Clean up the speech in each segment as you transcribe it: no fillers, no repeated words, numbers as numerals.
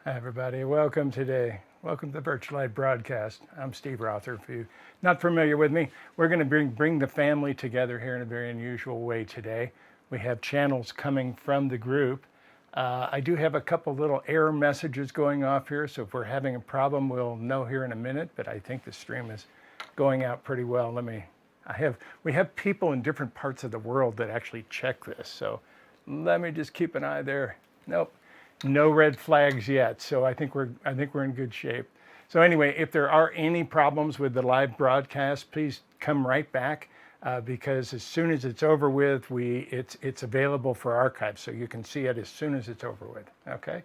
Hi, everybody. Welcome today. Welcome to the VirtualLight broadcast. I'm Steve Rother. If you're not familiar with me, we're going to bring the family together here in a very unusual way today. We have channels coming from the group. I do have a couple little error messages going off here, so if we're having a problem, we'll know here in a minute, but I think the stream is going out pretty well. We have people in different parts of the world that actually check this, so let me just keep an eye there. Nope. No red flags yet, so I think we're in good shape. So anyway, if there are any problems with the live broadcast, please come right back because as soon as it's over with, it's available for archive, so you can see it as soon as it's over with. Okay,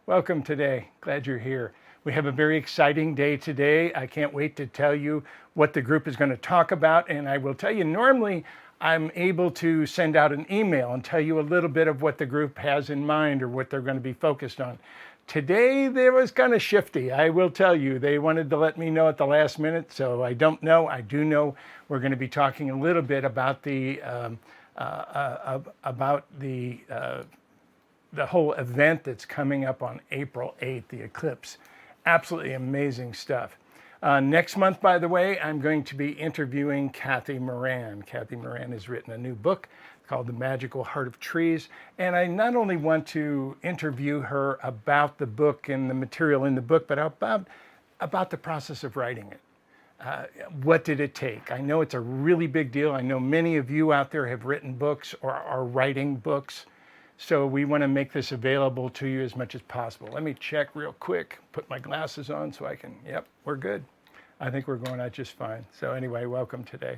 welcome today. Glad you're here. We have a very exciting day today. I can't wait to tell you what the group is going to talk about, and I will tell you normally I'm able to send out an email and tell you a little bit of what the group has in mind or what they're going to be focused on. Today, they was kind of shifty. I will tell you, they wanted to let me know at the last minute, so I don't know. I do know we're going to be talking a little bit about the whole event that's coming up on April 8th, the Eclipse. Absolutely amazing stuff. Next month, by the way, I'm going to be interviewing Kathy Moran. Kathy Moran has written a new book called The Magical Heart of Trees. And I not only want to interview her about the book and the material in the book, but about the process of writing it. What did it take? I know it's a really big deal. I know many of you out there have written books or are writing books. So we want to make this available to you as much as possible. Let me check real quick, put my glasses on so I can, yep, we're good. I think we're going out just fine. So anyway, welcome today.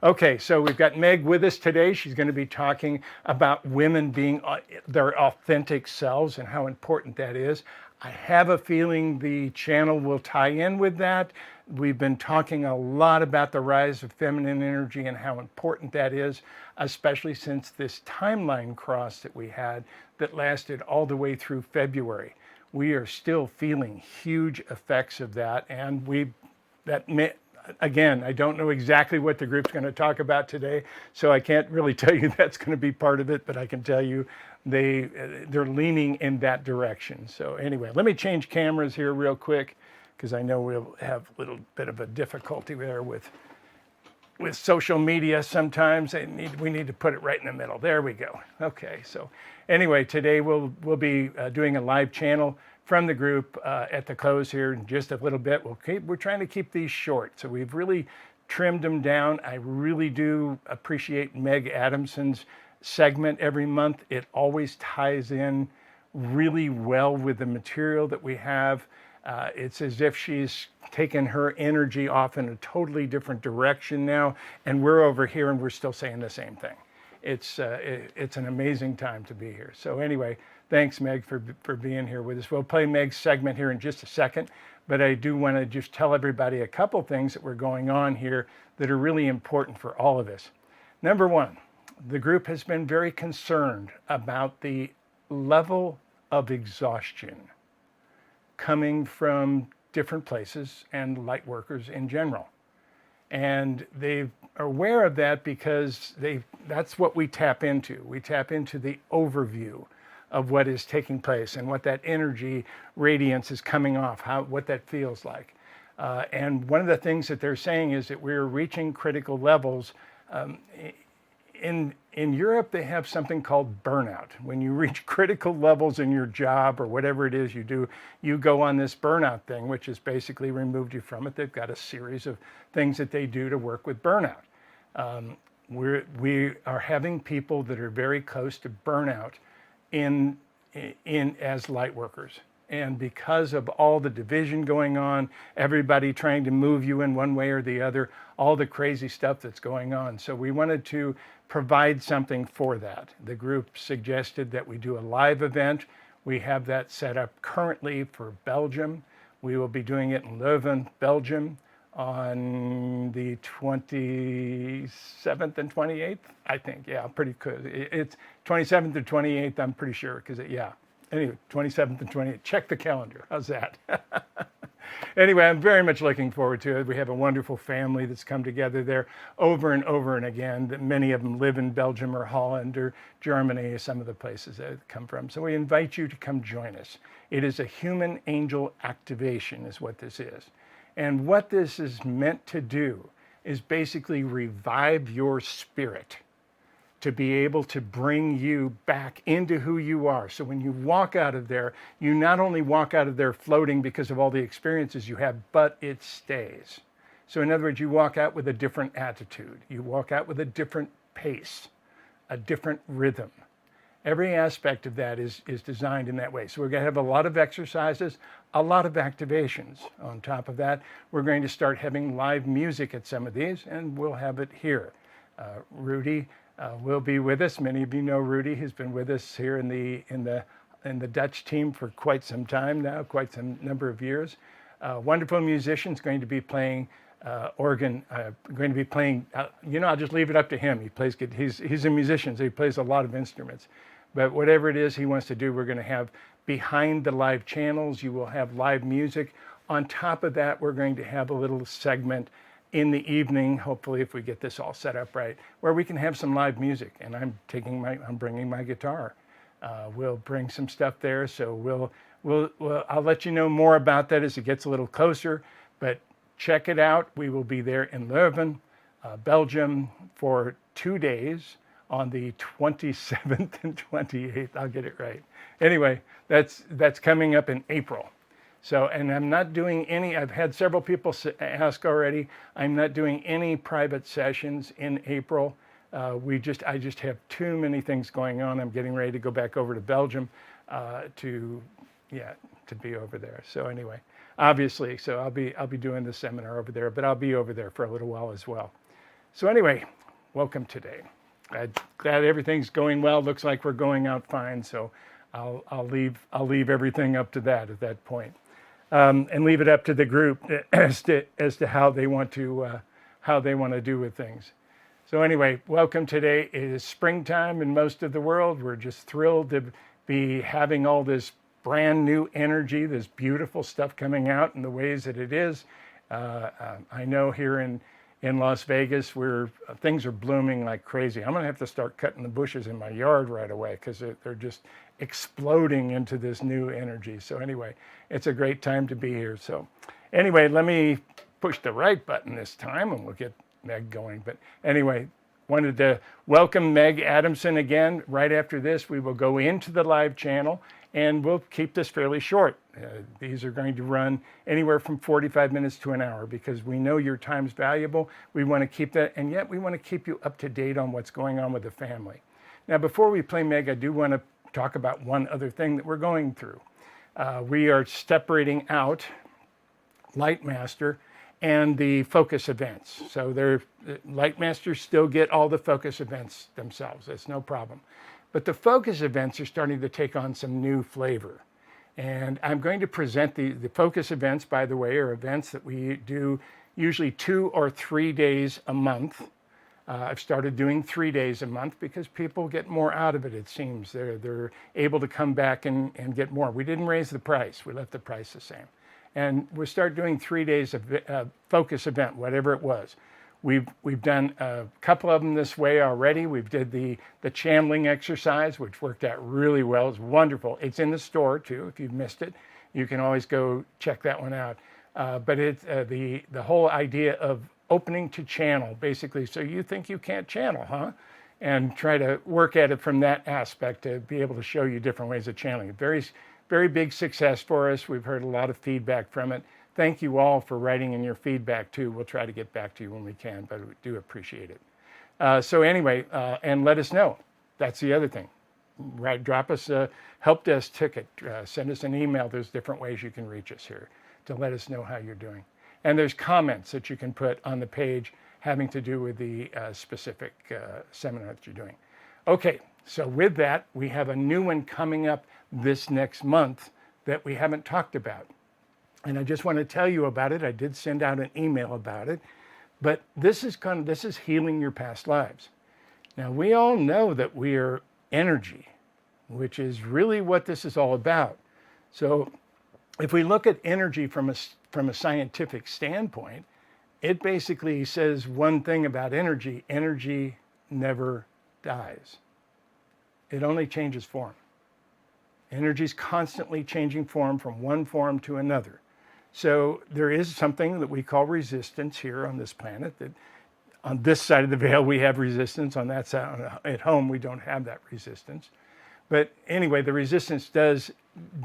Okay, so we've got Meg with us today. She's going to be talking about women being their authentic selves and how important that is. I have a feeling the channel will tie in with that. We've been talking a lot about the rise of feminine energy and how important that is, especially since this timeline cross that we had that lasted all the way through February. We are still feeling huge effects of that, and again, I don't know exactly what the group's going to talk about today, so I can't really tell you that's going to be part of it, but I can tell you they're leaning in that direction. So anyway, let me change cameras here real quick because I know we'll have a little bit of a difficulty there with social media sometimes. We need to put it right in the middle. There we go. Okay, so anyway, today we'll be doing a live channel from the group at the close here in just a little bit. We're trying to keep these short, so we've really trimmed them down. I really do appreciate Meg Adamson's segment every month. It always ties in really well with the material that we have. It's as if she's taken her energy off in a totally different direction now, and we're over here and we're still saying the same thing. It's an amazing time to be here. So anyway, thanks, Meg, for being here with us. We'll play Meg's segment here in just a second, but I do want to just tell everybody a couple things that were going on here that are really important for all of us. Number one, the group has been very concerned about the level of exhaustion coming from different places and light workers in general. And they are aware of that because that's what we tap into. We tap into the overview of what is taking place and what that energy radiance is coming off, what that feels like. And one of the things that they're saying is that we're reaching critical levels. In Europe, they have something called burnout. When you reach critical levels in your job or whatever it is you do, you go on this burnout thing, which has basically removed you from it. They've got a series of things that they do to work with burnout. We are having people that are very close to burnout in as light workers. And because of all the division going on, everybody trying to move you in one way or the other, all the crazy stuff that's going on. So we wanted to provide something for that. The group suggested that we do a live event. We have that set up currently for Belgium. We will be doing it in Leuven, Belgium on the 27th and 28th, I think. Yeah, pretty good. It's 27th or 28th, I'm pretty sure, because yeah. Anyway, 27th and 28th. Check the calendar. How's that? Anyway, I'm very much looking forward to it. We have a wonderful family that's come together there over and over and again. Many of them live in Belgium or Holland or Germany, some of the places that have come from. So we invite you to come join us. It is a human angel activation is what this is. And what this is meant to do is basically revive your spirit to be able to bring you back into who you are. So when you walk out of there, you not only walk out of there floating because of all the experiences you have, but it stays. So in other words, you walk out with a different attitude. You walk out with a different pace, a different rhythm. Every aspect of that is designed in that way. So we're going to have a lot of exercises, a lot of activations. On top of that, we're going to start having live music at some of these, and we'll have it here. Rudy will be with us. Many of you know Rudy. He's been with us here in the Dutch team for quite some time now, quite some number of years. Wonderful musician's going to be playing organ. Going to be playing. I'll just leave it up to him. He plays good. He's a musician, so he plays a lot of instruments. But whatever it is he wants to do, we're going to have behind the live channels. You will have live music. On top of that, we're going to have a little segment in the evening, hopefully, if we get this all set up right, where we can have some live music. And I'm bringing my guitar. We'll bring some stuff there. So I'll let you know more about that as it gets a little closer. But check it out. We will be there in Leuven, Belgium, for 2 days on the 27th and 28th. I'll get it right. Anyway, that's coming up in April. So, and I'm not doing any, I've had several people ask already, I'm not doing any private sessions in April. I just have too many things going on. I'm getting ready to go back over to Belgium to be over there. So anyway, obviously, so I'll be doing the seminar over there, but I'll be over there for a little while as well. So anyway, welcome today. Glad everything's going well. Looks like we're going out fine. So I'll leave everything up to that at that point. And leave it up to the group as to how they want to do with things. So anyway, welcome today. It is springtime in most of the world. We're just thrilled to be having all this brand new energy, this beautiful stuff coming out in the ways that it is. I know here in Las Vegas, things are blooming like crazy. I'm going to have to start cutting the bushes in my yard right away because they're just exploding into this new energy. So anyway, it's a great time to be here. So anyway, let me push the right button this time and we'll get Meg going. But anyway, wanted to welcome Meg Adamson again. Right after this, we will go into the live channel and we'll keep this fairly short. These are going to run anywhere from 45 minutes to an hour because we know your time's valuable. We want to keep that, and yet we want to keep you up to date on what's going on with the family. Now, before we play Meg, I do want to talk about one other thing that we're going through. We are separating out Lightmaster and the focus events. So Lightmasters still get all the focus events themselves. That's no problem. But the focus events are starting to take on some new flavor. And I'm going to present the focus events, by the way, are events that we do usually 2 or 3 days a month. I've started doing 3 days a month because people get more out of it, it seems. They're able to come back and get more. We didn't raise the price. We left the price the same. And we'll start doing 3 days of focus event, whatever it was. We've done a couple of them this way already. We've did the channeling exercise, which worked out really well. It's wonderful. It's in the store too. If you've missed it, you can always go check that one out. But it's the whole idea of opening to channel, basically. So you think you can't channel, huh? And try to work at it from that aspect to be able to show you different ways of channeling. Very, very big success for us. We've heard a lot of feedback from it. Thank you all for writing in your feedback too. We'll try to get back to you when we can, but we do appreciate it. So anyway, and let us know. That's the other thing. Right, drop us a help desk ticket. Send us an email. There's different ways you can reach us here to let us know how you're doing. And there's comments that you can put on the page having to do with the specific seminar that you're doing. Okay, so with that, we have a new one coming up this next month that we haven't talked about. And I just want to tell you about it. I did send out an email about it, but this is healing your past lives. Now, we all know that we are energy, which is really what this is all about. So if we look at energy from a from a scientific standpoint, it basically says one thing about energy. Energy never dies. It only changes form. Energy is constantly changing form from one form to another. So there is something that we call resistance here on this planet. That on this side of the veil we have resistance. On that side, at home, we don't have that resistance. But anyway, the resistance does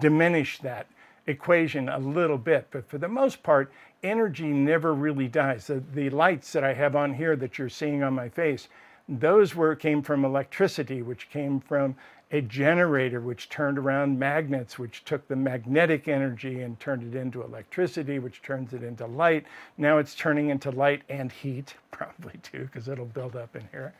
diminish that equation a little bit. But for the most part, energy never really dies. The lights that I have on here that you're seeing on my face, those came from electricity, which came from a generator, which turned around magnets, which took the magnetic energy and turned it into electricity, which turns it into light. Now it's turning into light and heat, probably too, because it'll build up in here.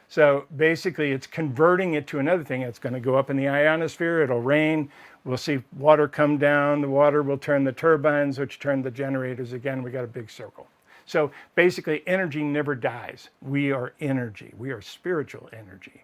So basically it's converting it to another thing. It's going to go up in the ionosphere, it'll rain, we'll see water come down, the water will turn the turbines, which turn the generators. Again, we got a big circle. So basically energy never dies. We are energy, we are spiritual energy.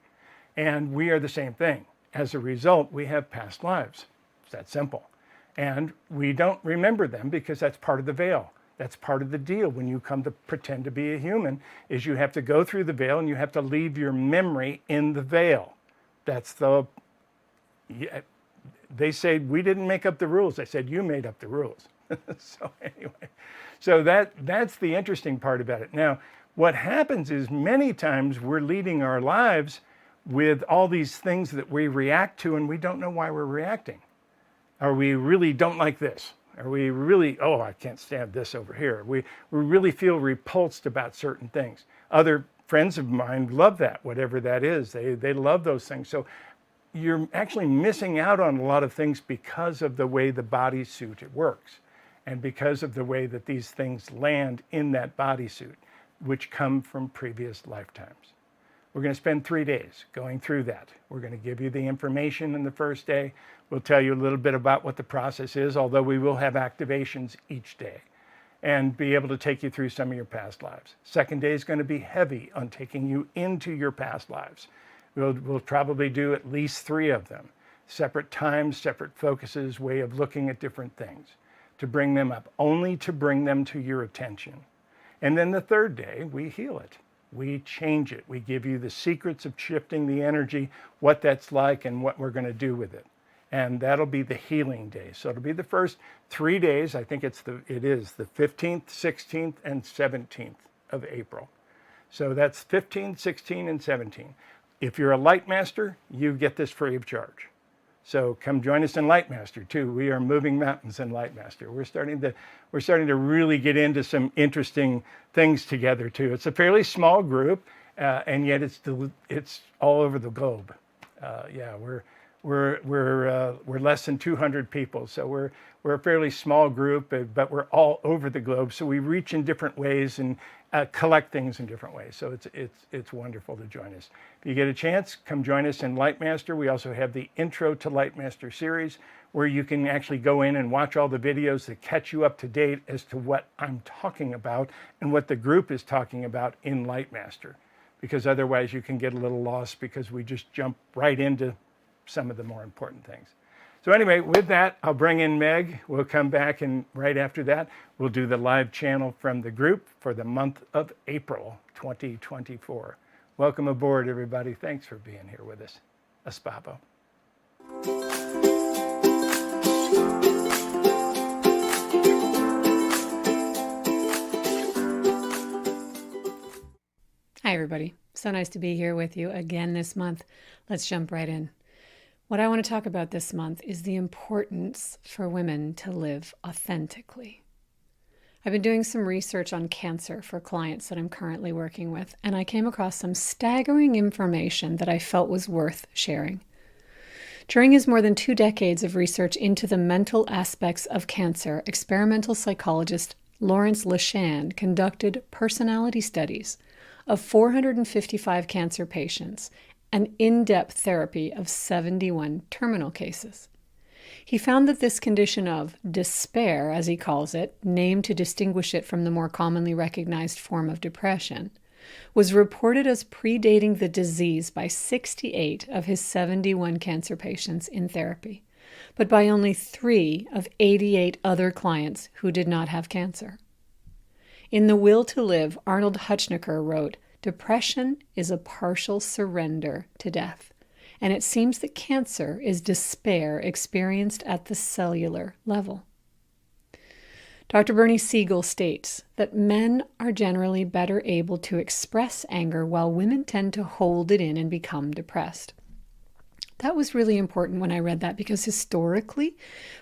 And we are the same thing. As a result, we have past lives. It's that simple. And we don't remember them because that's part of the veil. That's part of the deal when you come to pretend to be a human, is you have to go through the veil and you have to leave your memory in the veil. They say, we didn't make up the rules. I said, you made up the rules. So anyway, so that's the interesting part about it. Now, what happens is many times we're leading our lives with all these things that we react to and we don't know why we're reacting. Or we really don't like this. Or we really, oh, I can't stand this over here. We really feel repulsed about certain things. Other friends of mine love that, whatever that is. They love those things. So you're actually missing out on a lot of things because of the way the bodysuit works. And because of the way that these things land in that bodysuit, which come from previous lifetimes. We're going to spend 3 days going through that. We're going to give you the information in the first day. We'll tell you a little bit about what the process is, although we will have activations each day and be able to take you through some of your past lives. Second day is going to be heavy on taking you into your past lives. We'll probably do at least 3 of them. Separate times, separate focuses, way of looking at different things to bring them up, only to bring them to your attention. And then the third day, we heal it. We change it. We give you the secrets of shifting the energy, what that's like, and what we're going to do with it. And that'll be the healing day. So it'll be the first 3 days. I think it is the 15th, 16th, and 17th of April. So that's 15, 16, and 17. If you're a Light Master, you get this free of charge. So come join us in Light Master too. We are moving mountains in Light Master. We're starting to really get into some interesting things together too. It's a fairly small group, and yet it's all over the globe. We're less than 200 people, so we're a fairly small group, but we're all over the globe. So we reach in different ways and collect things in different ways. So it's wonderful to join us. If you get a chance, come join us in Light Master. We also have the Intro to Light Master series, where you can actually go in and watch all the videos that catch you up to date as to what I'm talking about and what the group is talking about in Light Master. Because otherwise you can get a little lost because we just jump right into some of the more important things. So anyway, with that, I'll bring in Meg. We'll come back, and right after that, we'll do the live channel from the group for the month of April 2024. Welcome aboard, everybody. Thanks for being here with us. Aspavo. Hi, everybody. So nice to be here with you again this month. Let's jump right in. What I want to talk about this month is the importance for women to live authentically. I've been doing some research on cancer for clients that I'm currently working with, and I came across some staggering information that I felt was worth sharing. During his more than 2 decades of research into the mental aspects of cancer, experimental psychologist Lawrence LeShan conducted personality studies of 455 cancer patients, an in-depth therapy of 71 terminal cases. He found that this condition of despair, as he calls it, named to distinguish it from the more commonly recognized form of depression, was reported as predating the disease by 68 of his 71 cancer patients in therapy, but by only 3 of 88 other clients who did not have cancer. In The Will to Live, Arnold Hutchnecker wrote, "Depression is a partial surrender to death, and it seems that cancer is despair experienced at the cellular level." Dr. Bernie Siegel states that men are generally better able to express anger while women tend to hold it in and become depressed. That was really important when I read that because historically,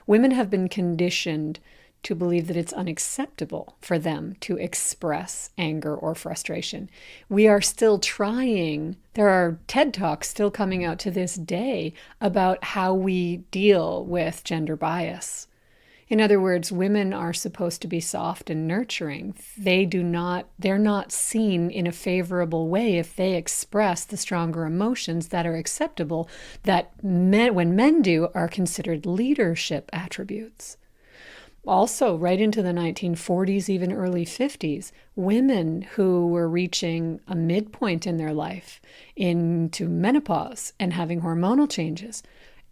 women have been conditioned to believe that it's unacceptable for them to express anger or frustration. We are still trying. There are TED Talks still coming out to this day about how we deal with gender bias. In other words, women are supposed to be soft and nurturing. They're not seen in a favorable way if they express the stronger emotions that are acceptable, that when men do, are considered leadership attributes. Also, right into the 1940s, even early 50s, women who were reaching a midpoint in their life into menopause and having hormonal changes,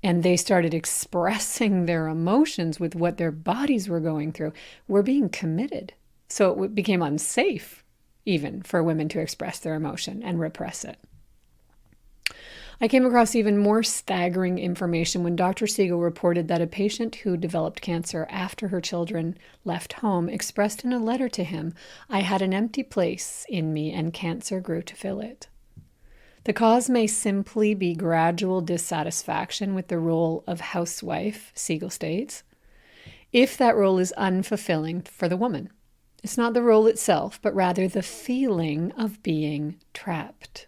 and they started expressing their emotions with what their bodies were going through, were being committed. So it became unsafe even for women to express their emotion and repress it. I came across even more staggering information when Dr. Siegel reported that a patient who developed cancer after her children left home expressed in a letter to him, "I had an empty place in me and cancer grew to fill it." The cause may simply be gradual dissatisfaction with the role of housewife, Siegel states, if that role is unfulfilling for the woman. It's not the role itself, but rather the feeling of being trapped.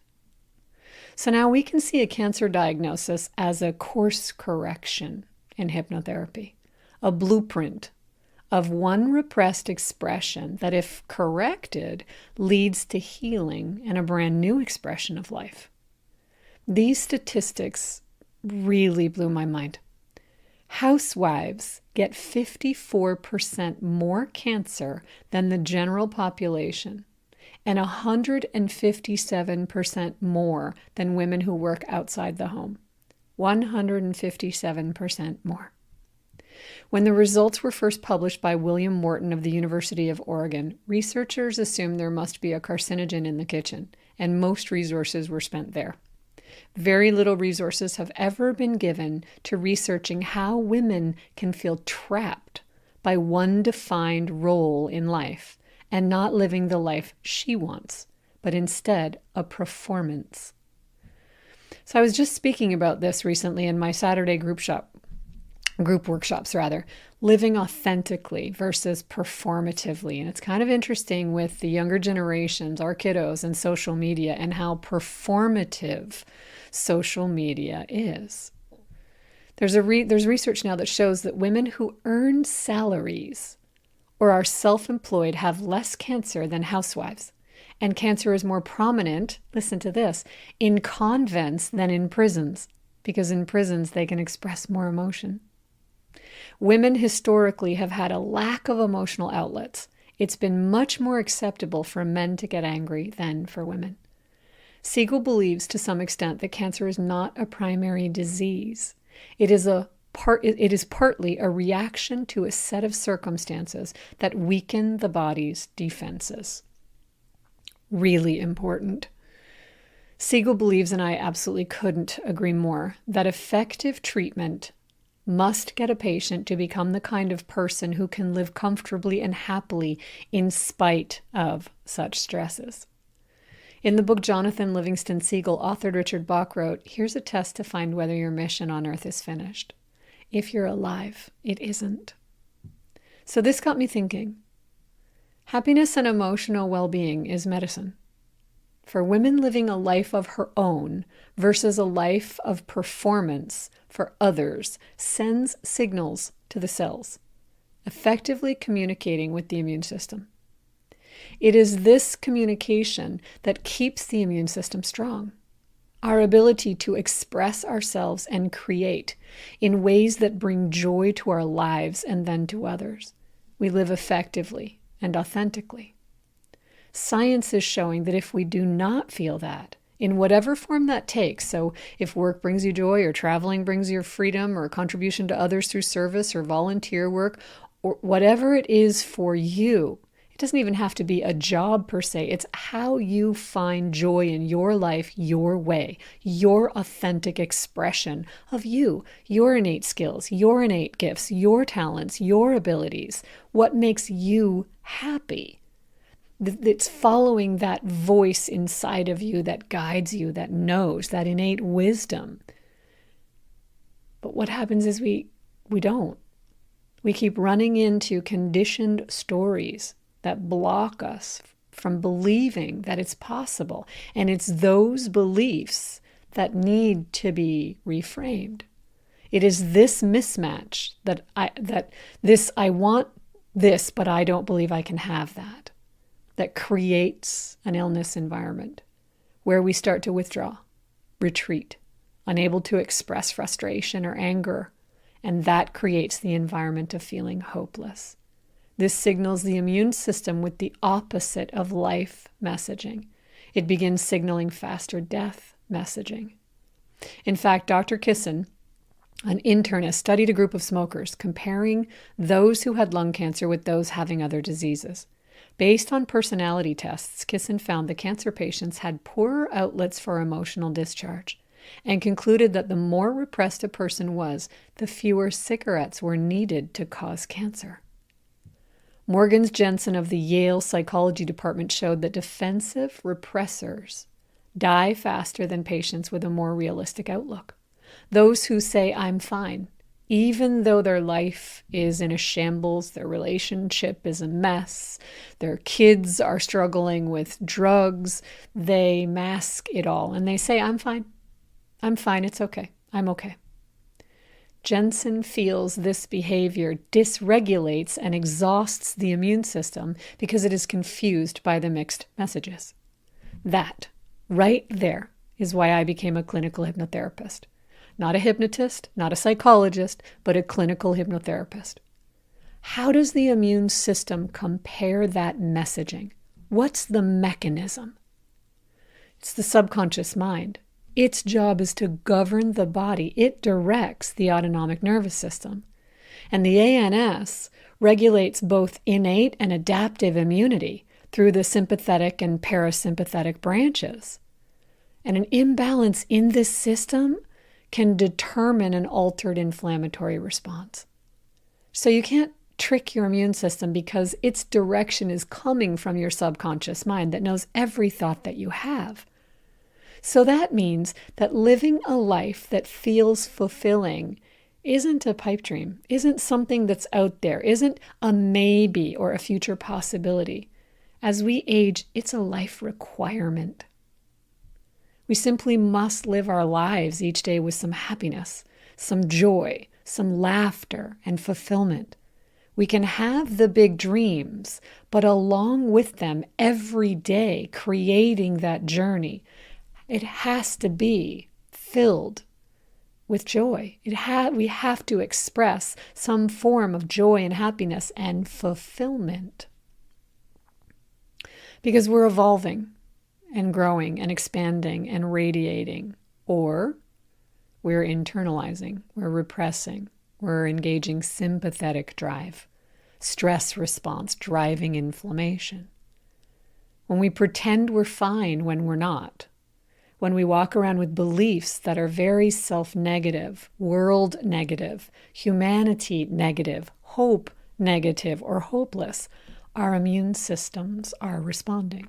So now we can see a cancer diagnosis as a course correction in hypnotherapy, a blueprint of one repressed expression that, if corrected, leads to healing and a brand new expression of life. These statistics really blew my mind. Housewives get 54% more cancer than the general population, and 157% more than women who work outside the home. 157% more. When the results were first published by William Morton of the University of Oregon, researchers assumed there must be a carcinogen in the kitchen, and most resources were spent there. Very little resources have ever been given to researching how women can feel trapped by one defined role in life and not living the life she wants, but instead a performance. So I was just speaking about this recently in my Saturday group workshops, living authentically versus performatively. And it's kind of interesting with the younger generations, our kiddos, and social media, and how performative social media is. There's research now that shows that women who earn salaries or are self-employed have less cancer than housewives. And cancer is more prominent, listen to this, in convents than in prisons, because in prisons they can express more emotion. Women historically have had a lack of emotional outlets. It's been much more acceptable for men to get angry than for women. Siegel believes to some extent that cancer is not a primary disease. It is partly a reaction to a set of circumstances that weaken the body's defenses. Really important. Siegel believes, and I absolutely couldn't agree more, that effective treatment must get a patient to become the kind of person who can live comfortably and happily in spite of such stresses. In the book Jonathan Livingston Siegel authored, Richard Bach wrote, "Here's a test to find whether your mission on earth is finished. If you're alive, it isn't." So this got me thinking. Happiness and emotional well-being is medicine. For women living a life of her own versus a life of performance for others sends signals to the cells, effectively communicating with the immune system. It is this communication that keeps the immune system strong. Our ability to express ourselves and create in ways that bring joy to our lives and then to others. We live effectively and authentically. Science is showing that if we do not feel that, in whatever form that takes. So if work brings you joy, or traveling brings you freedom, or contribution to others through service or volunteer work, or whatever it is for you, it doesn't even have to be a job per se. It's how you find joy in your life, your way, your authentic expression of you, your innate skills, your innate gifts, your talents, your abilities, what makes you happy. It's following that voice inside of you that guides you, that knows, that innate wisdom. But what happens is we don't. We keep running into conditioned stories that block us from believing that it's possible. And it's those beliefs that need to be reframed. It is this mismatch that I want this, but I don't believe I can have that creates an illness environment where we start to withdraw, retreat, unable to express frustration or anger, and that creates the environment of feeling hopeless. This signals the immune system with the opposite of life messaging. It begins signaling faster death messaging. In fact, Dr. Kissin, an internist, studied a group of smokers, comparing those who had lung cancer with those having other diseases. Based on personality tests, Kissin found the cancer patients had poorer outlets for emotional discharge and concluded that the more repressed a person was, the fewer cigarettes were needed to cause cancer. Morgans Jensen of the Yale Psychology Department showed that defensive repressors die faster than patients with a more realistic outlook. Those who say, "I'm fine," even though their life is in a shambles, their relationship is a mess, their kids are struggling with drugs, they mask it all and they say, "I'm fine. I'm fine. It's okay. I'm okay." Jensen feels this behavior dysregulates and exhausts the immune system because it is confused by the mixed messages. That, right there, is why I became a clinical hypnotherapist. Not a hypnotist, not a psychologist, but a clinical hypnotherapist. How does the immune system compare that messaging? What's the mechanism? It's the subconscious mind. Its job is to govern the body. It directs the autonomic nervous system. And the ANS regulates both innate and adaptive immunity through the sympathetic and parasympathetic branches. And an imbalance in this system can determine an altered inflammatory response. So you can't trick your immune system because its direction is coming from your subconscious mind that knows every thought that you have. So that means that living a life that feels fulfilling isn't a pipe dream, isn't something that's out there, isn't a maybe or a future possibility. As we age, it's a life requirement. We simply must live our lives each day with some happiness, some joy, some laughter, and fulfillment. We can have the big dreams, but along with them every day, creating that journey, it has to be filled with joy. We have to express some form of joy and happiness and fulfillment. Because we're evolving and growing and expanding and radiating, or we're internalizing, we're repressing, we're engaging sympathetic drive, stress response, driving inflammation. When we pretend we're fine when we're not, when we walk around with beliefs that are very self-negative, world negative, humanity negative, hope negative, or hopeless, our immune systems are responding.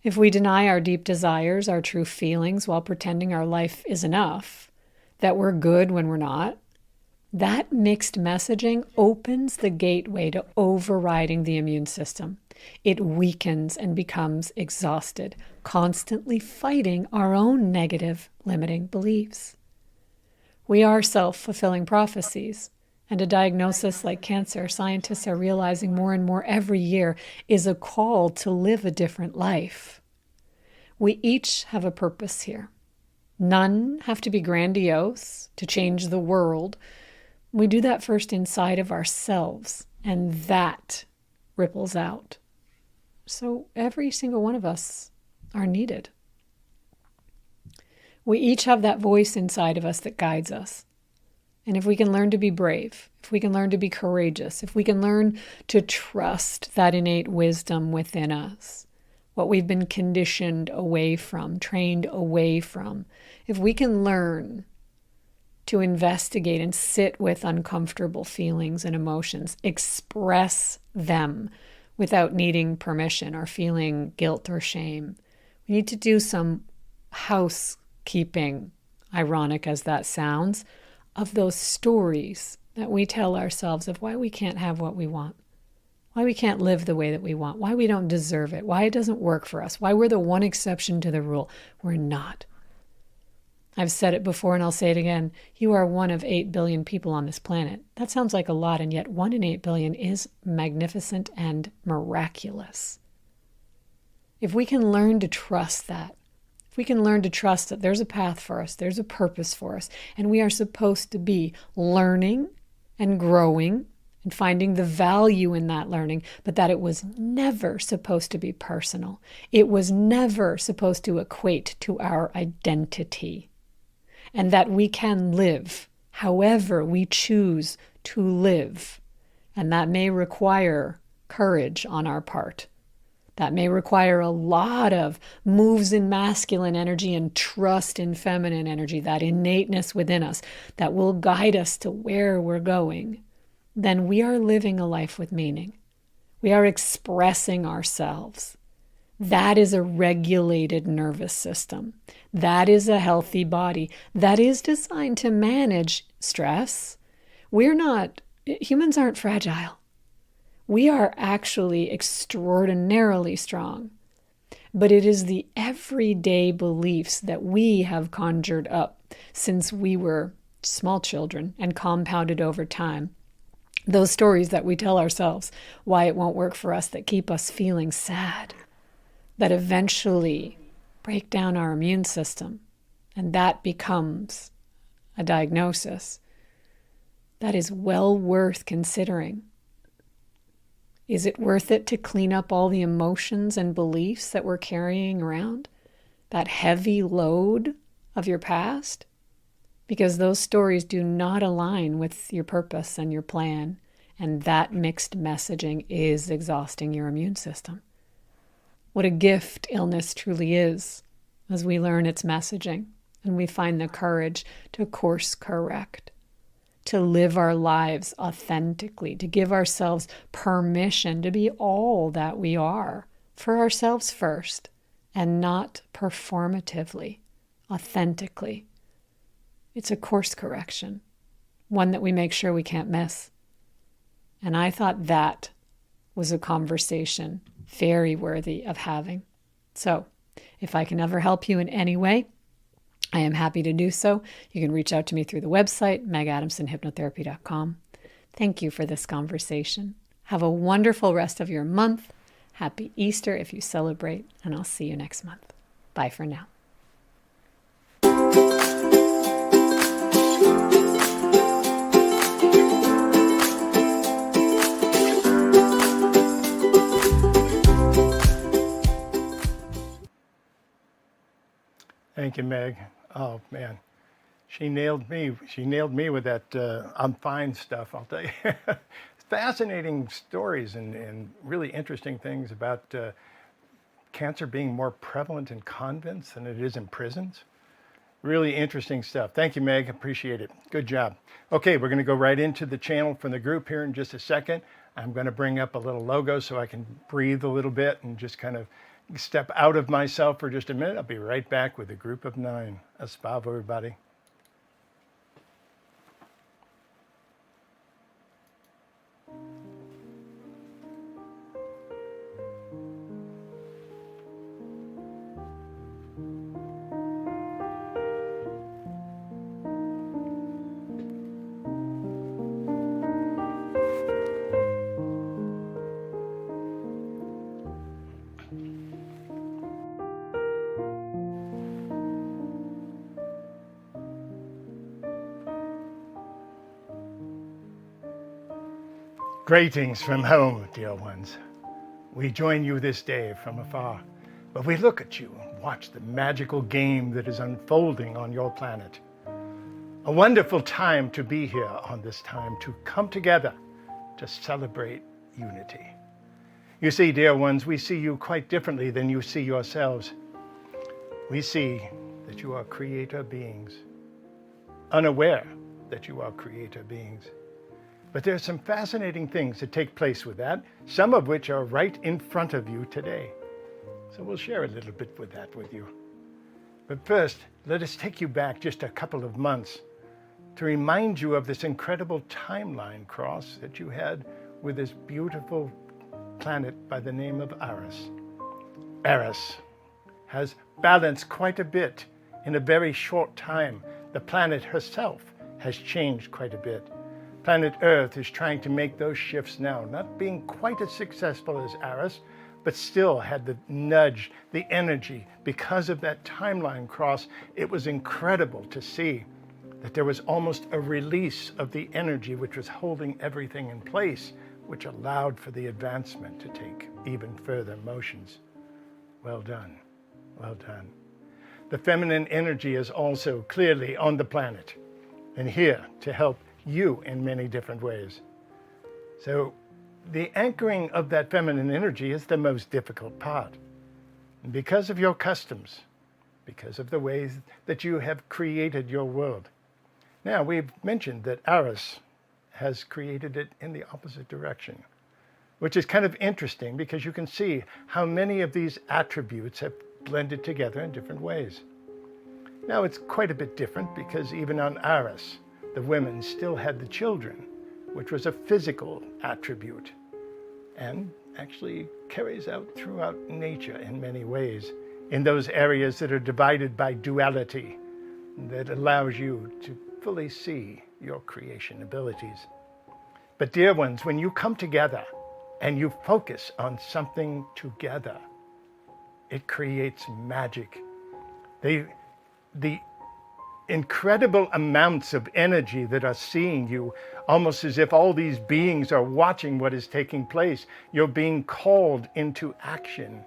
If we deny our deep desires, our true feelings, while pretending our life is enough, that we're good when we're not, that mixed messaging opens the gateway to overriding the immune system. It weakens and becomes exhausted, constantly fighting our own negative, limiting beliefs. We are self-fulfilling prophecies, and a diagnosis like cancer, scientists are realizing more and more every year, is a call to live a different life. We each have a purpose here. None have to be grandiose to change the world. We do that first inside of ourselves, and that ripples out. So every single one of us are needed. We each have that voice inside of us that guides us. And if we can learn to be brave, if we can learn to be courageous, if we can learn to trust that innate wisdom within us, what we've been conditioned away from, trained away from, if we can learn to investigate and sit with uncomfortable feelings and emotions, express them without needing permission or feeling guilt or shame. We need to do some housekeeping, ironic as that sounds, of those stories that we tell ourselves of why we can't have what we want, why we can't live the way that we want, why we don't deserve it, why it doesn't work for us, why we're the one exception to the rule. We're not. I've said it before and I'll say it again. You are one of 8 billion people on this planet. That sounds like a lot, and yet 1 in 8 billion is magnificent and miraculous. If we can learn to trust that, if we can learn to trust that there's a path for us, there's a purpose for us, and we are supposed to be learning and growing and finding the value in that learning, but that it was never supposed to be personal. It was never supposed to equate to our identity. And that we can live however we choose to live. And that may require courage on our part. That may require a lot of moves in masculine energy and trust in feminine energy, that innateness within us that will guide us to where we're going. Then we are living a life with meaning. We are expressing ourselves. That is a regulated nervous system. That is a healthy body. That is designed to manage stress. Humans aren't fragile. We are actually extraordinarily strong. But it is the everyday beliefs that we have conjured up since we were small children and compounded over time. Those stories that we tell ourselves why it won't work for us that keep us feeling sad, that eventually break down our immune system, and that becomes a diagnosis. That is well worth considering. Is it worth it to clean up all the emotions and beliefs that we're carrying around? That heavy load of your past? Because those stories do not align with your purpose and your plan, and that mixed messaging is exhausting your immune system. What a gift illness truly is as we learn its messaging and we find the courage to course correct, to live our lives authentically, to give ourselves permission to be all that we are for ourselves first and not performatively, authentically. It's a course correction, one that we make sure we can't miss. And I thought that was a conversation very worthy of having. So if I can ever help you in any way, I am happy to do so. You can reach out to me through the website, megadamsonhypnotherapy.com. Thank you for this conversation. Have a wonderful rest of your month. Happy Easter if you celebrate, and I'll see you next month. Bye for now. Thank you, Meg. Oh, man. She nailed me. She nailed me with that I'm fine stuff, I'll tell you. Fascinating stories and really interesting things about cancer being more prevalent in convents than it is in prisons. Really interesting stuff. Thank you, Meg. Appreciate it. Good job. Okay, we're going to go right into the channel from the group here in just a second. I'm going to bring up a little logo so I can breathe a little bit and just kind of step out of myself for just a minute. I'll be right back with a group of 9. Aspav, everybody. Greetings from home, dear ones. We join you this day from afar, but we look at you watch the magical game that is unfolding on your planet. A wonderful time to be here on this time, to come together to celebrate unity. You see, dear ones, we see you quite differently than you see yourselves. We see that you are creator beings, unaware that you are creator beings. But there are some fascinating things that take place with that, some of which are right in front of you today. So we'll share a little bit with that with you. But first, let us take you back just a couple of months to remind you of this incredible timeline cross that you had with this beautiful planet by the name of Eris. Eris has balanced quite a bit in a very short time. The planet herself has changed quite a bit. Planet Earth is trying to make those shifts now, not being quite as successful as Eris, but still had the nudge, the energy. Because of that timeline cross, it was incredible to see that there was almost a release of the energy which was holding everything in place, which allowed for the advancement to take even further motions. Well done, well done. The feminine energy is also clearly on the planet and here to help you in many different ways. So the anchoring of that feminine energy is the most difficult part. And because of your customs, because of the ways that you have created your world. Now, we've mentioned that Eris has created it in the opposite direction, which is kind of interesting because you can see how many of these attributes have blended together in different ways. Now, it's quite a bit different because even on Eris, the women still had the children, which was a physical attribute and actually carries out throughout nature in many ways, in those areas that are divided by duality that allows you to fully see your creation abilities. But dear ones, when you come together and you focus on something together, it creates magic. The incredible amounts of energy that are seeing you, almost as if all these beings are watching what is taking place. You're being called into action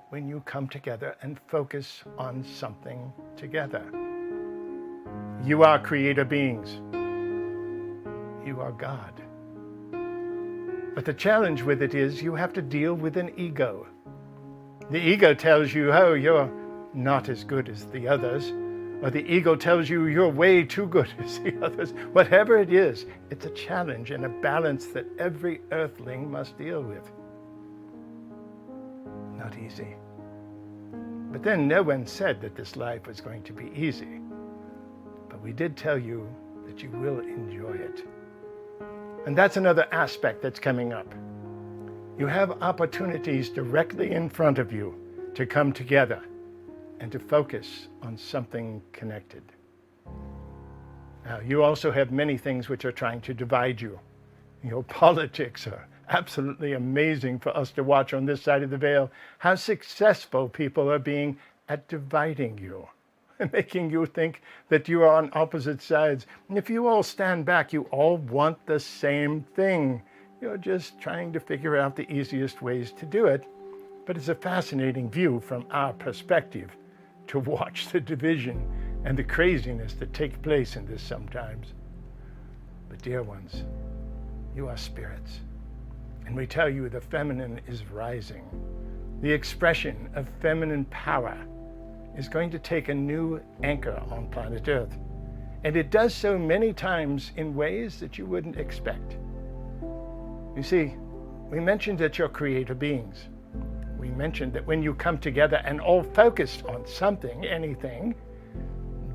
when you come together and focus on something together. You are creator beings. You are God. But the challenge with it is you have to deal with an ego. The ego tells you, oh, you're not as good as the others. Or the ego tells you you're way too good as the others. Whatever it is, it's a challenge and a balance that every earthling must deal with. Not easy. But then no one said that this life was going to be easy. But we did tell you that you will enjoy it. And that's another aspect that's coming up. You have opportunities directly in front of you to come together and to focus on something connected. Now, you also have many things which are trying to divide you. Your politics are absolutely amazing for us to watch on this side of the veil, how successful people are being at dividing you, making you think that you are on opposite sides. And if you all stand back, you all want the same thing. You're just trying to figure out the easiest ways to do it. But it's a fascinating view from our perspective to watch the division and the craziness that takes place in this sometimes. But dear ones, you are spirits. And we tell you the feminine is rising. The expression of feminine power is going to take a new anchor on planet Earth. And it does so many times in ways that you wouldn't expect. You see, we mentioned that you're creator beings. We mentioned that when you come together and all focused on something, anything,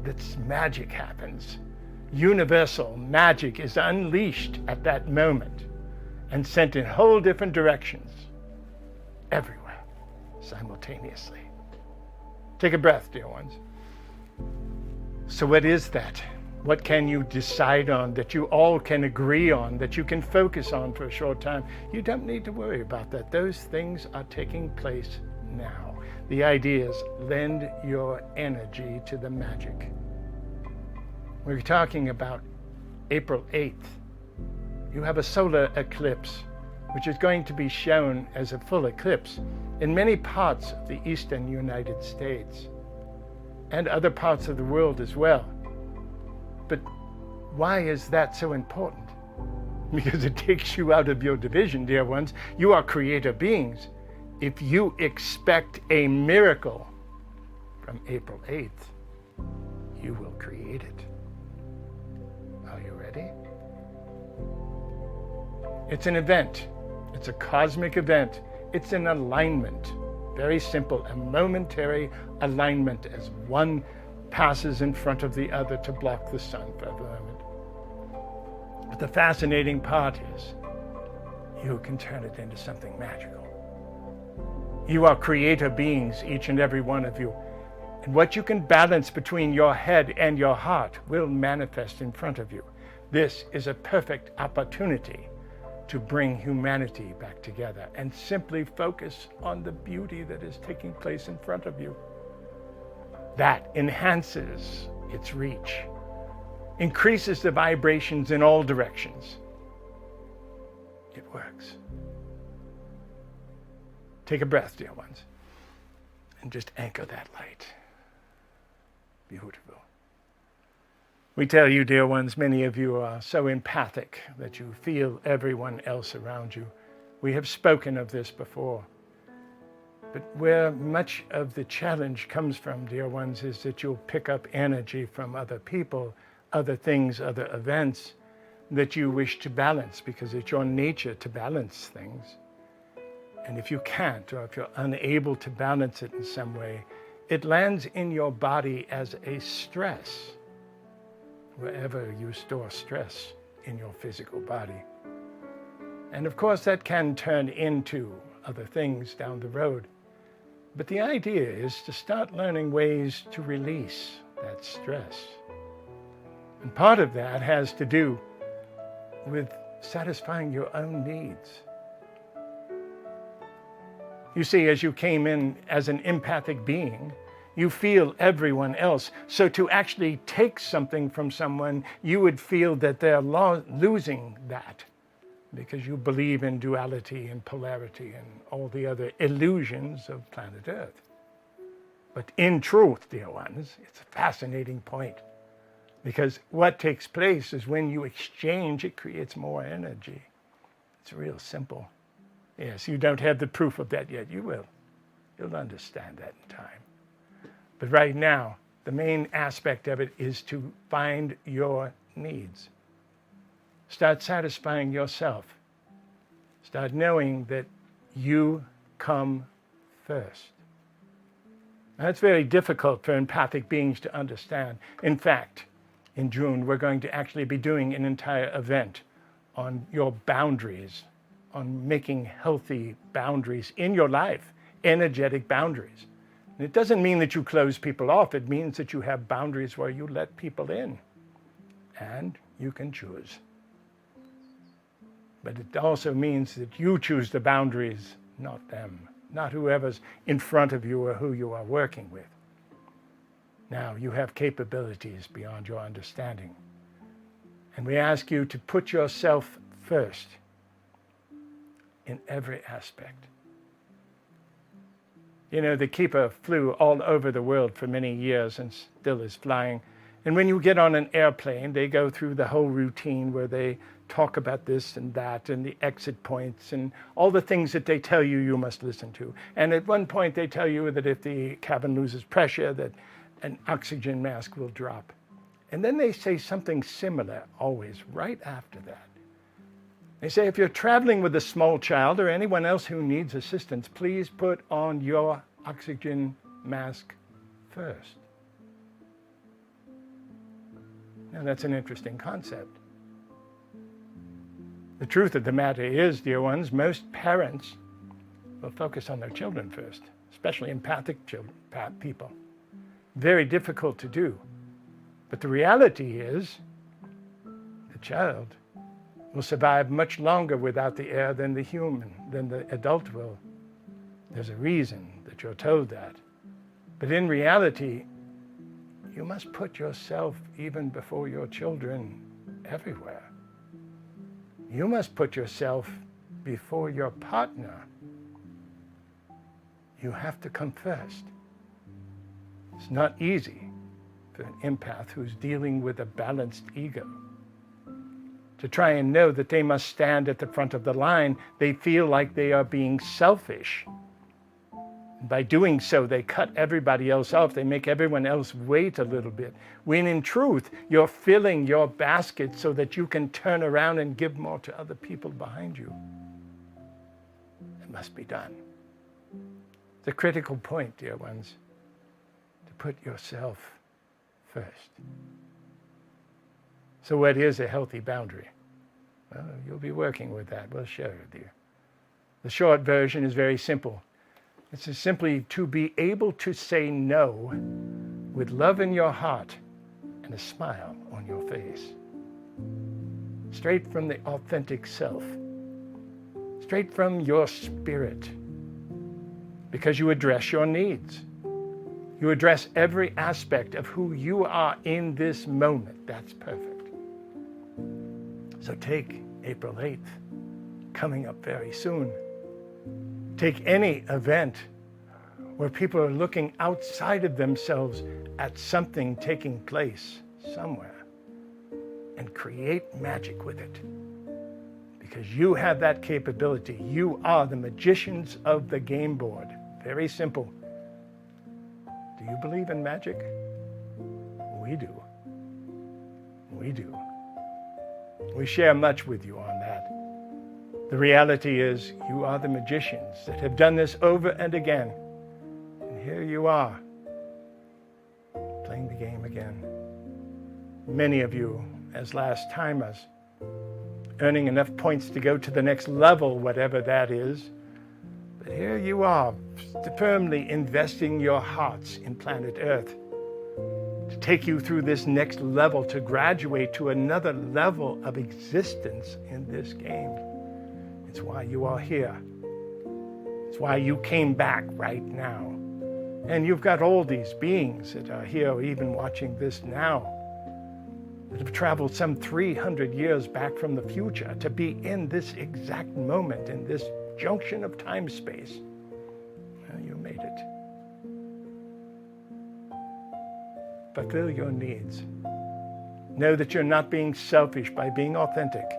that's magic happens. Universal magic is unleashed at that moment and sent in whole different directions, everywhere, simultaneously. Take a breath, dear ones. So what is that? What can you decide on that you all can agree on, that you can focus on for a short time? You don't need to worry about that. Those things are taking place now. The idea is lend your energy to the magic. We're talking about April 8th. You have a solar eclipse, which is going to be shown as a full eclipse in many parts of the eastern United States and other parts of the world as well. But why is that so important? Because it takes you out of your division, dear ones. You are creator beings. If you expect a miracle from April 8th, you will create it. Are you ready? It's an event. It's a cosmic event. It's an alignment. Very simple, a momentary alignment as one passes in front of the other to block the sun for a moment. But the fascinating part is you can turn it into something magical. You are creator beings, each and every one of you. And what you can balance between your head and your heart will manifest in front of you. This is a perfect opportunity to bring humanity back together and simply focus on the beauty that is taking place in front of you. That enhances its reach, increases the vibrations in all directions. It works. Take a breath, dear ones, and just anchor that light. Beautiful. We tell you, dear ones, many of you are so empathic that you feel everyone else around you. We have spoken of this before. But where much of the challenge comes from, dear ones, is that you'll pick up energy from other people, other things, other events that you wish to balance because it's your nature to balance things. And if you can't, or if you're unable to balance it in some way, it lands in your body as a stress, wherever you store stress in your physical body. And of course, that can turn into other things down the road. But the idea is to start learning ways to release that stress. And part of that has to do with satisfying your own needs. You see, as you came in as an empathic being, you feel everyone else. So to actually take something from someone, you would feel that they're losing that because you believe in duality and polarity and all the other illusions of planet Earth. But in truth, dear ones, it's a fascinating point because what takes place is when you exchange, it creates more energy. It's real simple. Yes, you don't have the proof of that yet. You will. You'll understand that in time. But right now, the main aspect of it is to find your needs. Start satisfying yourself. Start knowing that you come first. That's very difficult for empathic beings to understand. In fact, in June, we're going to actually be doing an entire event on your boundaries, on making healthy boundaries in your life, energetic boundaries. And it doesn't mean that you close people off. It means that you have boundaries where you let people in. And you can choose. But it also means that you choose the boundaries, not them, not whoever's in front of you or who you are working with. Now, you have capabilities beyond your understanding. And we ask you to put yourself first in every aspect. You know, the keeper flew all over the world for many years and still is flying. And when you get on an airplane, they go through the whole routine where they talk about this and that and the exit points and all the things that they tell you you must listen to. And at one point they tell you that if the cabin loses pressure, that an oxygen mask will drop. And then they say something similar always right after that. They say, if you're traveling with a small child or anyone else who needs assistance, please put on your oxygen mask first. Now, that's an interesting concept. The truth of the matter is, dear ones, most parents will focus on their children first, especially empathic people. Very difficult to do. But the reality is, the child will survive much longer without the air than the adult will. There's a reason that you're told that. But in reality, you must put yourself even before your children everywhere. You must put yourself before your partner, you have to come first. It's not easy for an empath who's dealing with a balanced ego to try and know that they must stand at the front of the line. They feel like they are being selfish. And by doing so, they cut everybody else off. They make everyone else wait a little bit. When in truth, you're filling your basket so that you can turn around and give more to other people behind you. It must be done. The critical point, dear ones, to put yourself first. So what is a healthy boundary? Well, you'll be working with that. We'll share it with you. The short version is very simple. It's simply to be able to say no with love in your heart and a smile on your face. Straight from the authentic self. Straight from your spirit. Because you address your needs. You address every aspect of who you are in this moment. That's perfect. So take April 8th, coming up very soon. Take any event where people are looking outside of themselves at something taking place somewhere and create magic with it. Because you have that capability. You are the magicians of the game board. Very simple. Do you believe in magic? We do. We do. We share much with you on that. The reality is you are the magicians that have done this over and again. And here you are, playing the game again. Many of you, as last timers, earning enough points to go to the next level, whatever that is. But here you are, firmly investing your hearts in planet Earth to take you through this next level, to graduate to another level of existence in this game. It's why you are here. It's why you came back right now. And you've got all these beings that are here, even watching this now, that have traveled some 300 years back from the future to be in this exact moment, in this junction of time-space. Well, you made it. Fulfill your needs. Know that you're not being selfish by being authentic.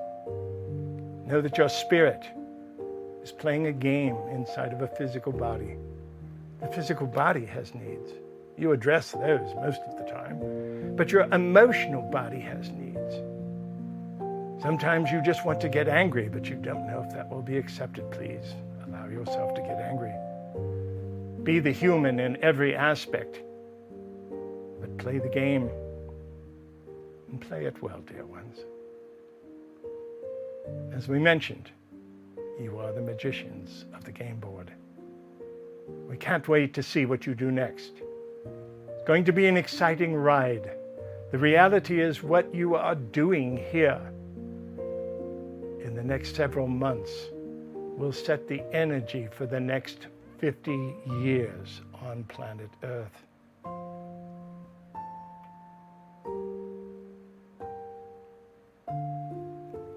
Know that your spirit is playing a game inside of a physical body. The physical body has needs. You address those most of the time. But your emotional body has needs. Sometimes you just want to get angry, but you don't know if that will be accepted. Please allow yourself to get angry. Be the human in every aspect, but play the game and play it well, dear ones. As we mentioned, you are the magicians of the game board. We can't wait to see what you do next. It's going to be an exciting ride. The reality is what you are doing here in the next several months will set the energy for the next 50 years on planet Earth.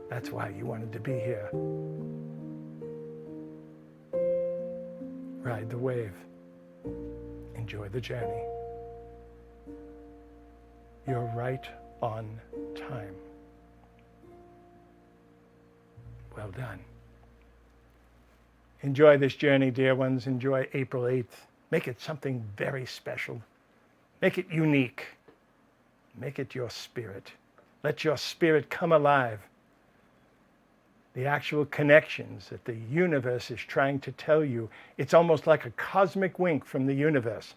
That's why you wanted to be here. Ride the wave. Enjoy the journey. You're right on time. Well done. Enjoy this journey, dear ones. Enjoy April 8th. Make it something very special. Make it unique. Make it your spirit. Let your spirit come alive. The actual connections that the universe is trying to tell you. It's almost like a cosmic wink from the universe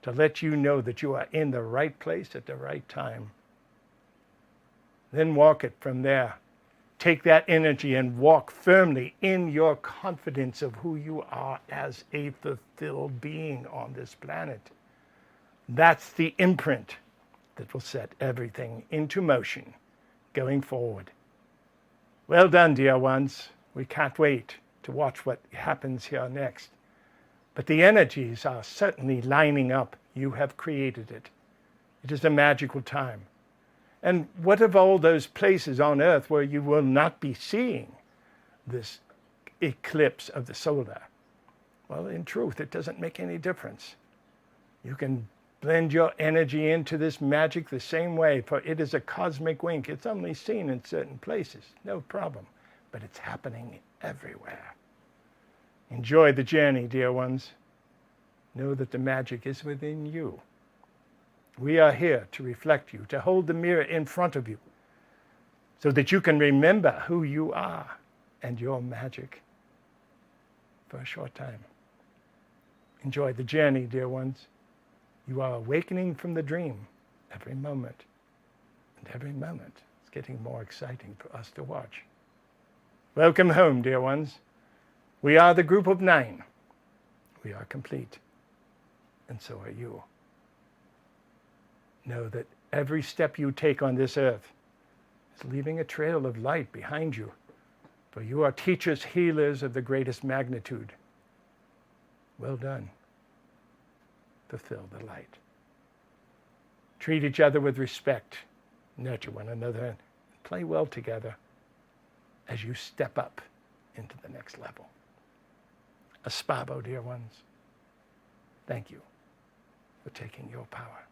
to let you know that you are in the right place at the right time. Then walk it from there. Take that energy and walk firmly in your confidence of who you are as a fulfilled being on this planet. That's the imprint that will set everything into motion going forward. Well done, dear ones. We can't wait to watch what happens here next. But the energies are certainly lining up. You have created it. It is a magical time. And what of all those places on Earth where you will not be seeing this eclipse of the solar. Well, in truth, it doesn't make any difference. You can blend your energy into this magic the same way, for it is a cosmic wink. It's only seen in certain places, no problem, but it's happening everywhere. Enjoy the journey, dear ones. Know that the magic is within you. We are here to reflect you, to hold the mirror in front of you, so that you can remember who you are and your magic for a short time. Enjoy the journey, dear ones. You are awakening from the dream every moment. And every moment is getting more exciting for us to watch. Welcome home, dear ones. We are the group of 9. We are complete. And so are you. Know that every step you take on this earth is leaving a trail of light behind you. For you are teachers, healers of the greatest magnitude. Well done. Fulfill the light. Treat each other with respect. Nurture one another and play well together as you step up into the next level. Aspabo, dear ones. Thank you for taking your power.